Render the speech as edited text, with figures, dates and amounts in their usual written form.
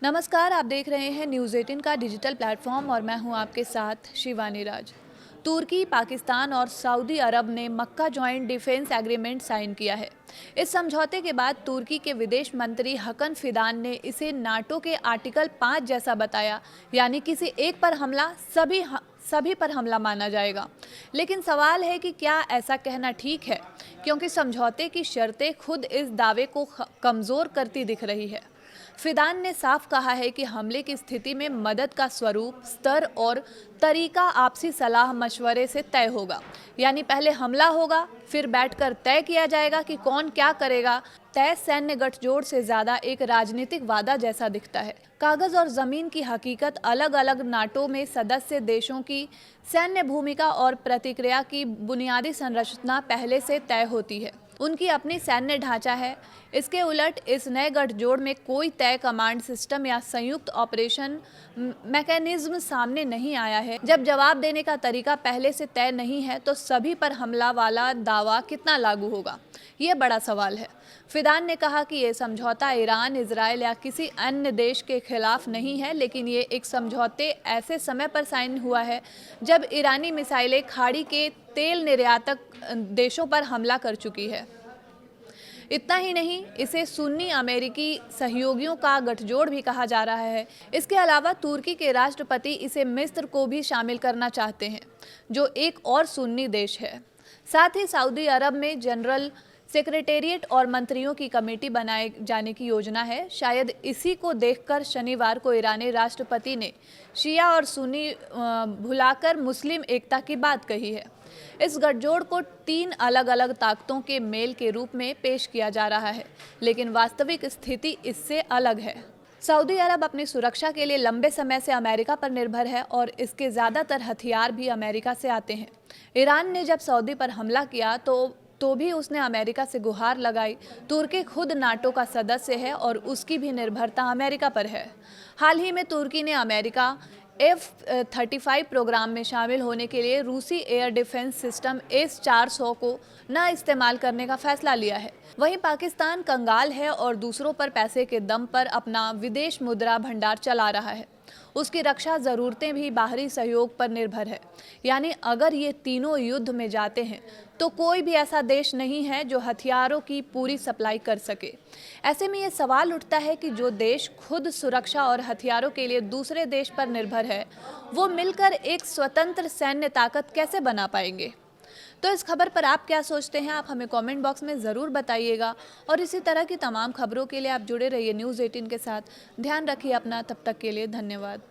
नमस्कार, आप देख रहे हैं न्यूज़ 18 का डिजिटल प्लेटफॉर्म और मैं हूं आपके साथ शिवानी राज। तुर्की, पाकिस्तान और सऊदी अरब ने मक्का जॉइंट डिफेंस एग्रीमेंट साइन किया है। इस समझौते के बाद तुर्की के विदेश मंत्री हकन फिदान ने इसे नाटो के आर्टिकल 5 जैसा बताया, यानी किसी एक पर हमला सभी पर हमला माना जाएगा। लेकिन सवाल है कि क्या ऐसा कहना ठीक है, क्योंकि समझौते की शर्तें खुद इस दावे को कमज़ोर करती दिख रही है। फिदान ने साफ कहा है कि हमले की स्थिति में मदद का स्वरूप, स्तर और तरीका आपसी सलाह मशवरे से तय होगा। यानी पहले हमला होगा, फिर बैठकर तय किया जाएगा कि कौन क्या करेगा। तय सैन्य गठजोड़ से ज्यादा एक राजनीतिक वादा जैसा दिखता है। कागज और जमीन की हकीकत अलग अलग। नाटो में सदस्य देशों की सैन्य भूमिका और प्रतिक्रिया की बुनियादी संरचना पहले से तय होती है। उनकी अपनी सैन्य ढांचा है। इसके उलट इस नए गठजोड़ में कोई तय कमांड सिस्टम या संयुक्त ऑपरेशन मैकेनिज्म सामने नहीं आया है। जब जवाब देने का तरीका पहले से तय नहीं है, तो सभी पर हमला वाला दावा कितना लागू होगा, ये बड़ा सवाल है। फिदान ने कहा कि ये समझौता ईरान, इजराइल या किसी अन्य देश के खिलाफ नहीं है, लेकिन ये एक समझौते ऐसे समय पर साइन हुआ है जब ईरानी मिसाइलें खाड़ी के तेल निर्यातक देशों पर हमला कर चुकी है। इतना ही नहीं, इसे सुन्नी अमेरिकी सहयोगियों का गठजोड़ भी कहा जा रहा है। इसके अलावा तुर्की के राष्ट्रपति इसे मिस्र को भी शामिल करना चाहते हैं, जो एक और सुन्नी देश है। साथ ही सऊदी अरब में जनरल सेक्रेटेरिएट और मंत्रियों की कमेटी बनाए जाने की योजना है। शायद इसी को देखकर शनिवार को ईरानी राष्ट्रपति ने शिया और सुन्नी भुलाकर मुस्लिम एकता की बात कही है। इस गठजोड़ को 3 अलग अलग ताकतों के मेल के रूप में पेश किया जा रहा है, लेकिन वास्तविक स्थिति इससे अलग है। सऊदी अरब अपनी सुरक्षा के लिए लंबे समय से अमेरिका पर निर्भर है और इसके ज़्यादातर हथियार भी अमेरिका से आते हैं। ईरान ने जब सऊदी पर हमला किया तो भी उसने अमेरिका से गुहार लगाई। तुर्की खुद नाटो का सदस्य है और उसकी भी निर्भरता अमेरिका पर है। हाल ही में तुर्की ने अमेरिका F-35 प्रोग्राम में शामिल होने के लिए रूसी एयर डिफेंस सिस्टम S-400 को न इस्तेमाल करने का फैसला लिया है। वहीं पाकिस्तान कंगाल है और दूसरों पर पैसे के दम पर अपना विदेश मुद्रा भंडार चला रहा है। उसकी रक्षा ज़रूरतें भी बाहरी सहयोग पर निर्भर है। यानी अगर ये तीनों युद्ध में जाते हैं तो कोई भी ऐसा देश नहीं है जो हथियारों की पूरी सप्लाई कर सके। ऐसे में ये सवाल उठता है कि जो देश खुद सुरक्षा और हथियारों के लिए दूसरे देश पर निर्भर है, वो मिलकर एक स्वतंत्र सैन्य ताकत कैसे बना पाएंगे। तो इस खबर पर आप क्या सोचते हैं, आप हमें कमेंट बॉक्स में ज़रूर बताइएगा। और इसी तरह की तमाम खबरों के लिए आप जुड़े रहिए न्यूज़ 18 के साथ। ध्यान रखिए अपना, तब तक के लिए धन्यवाद।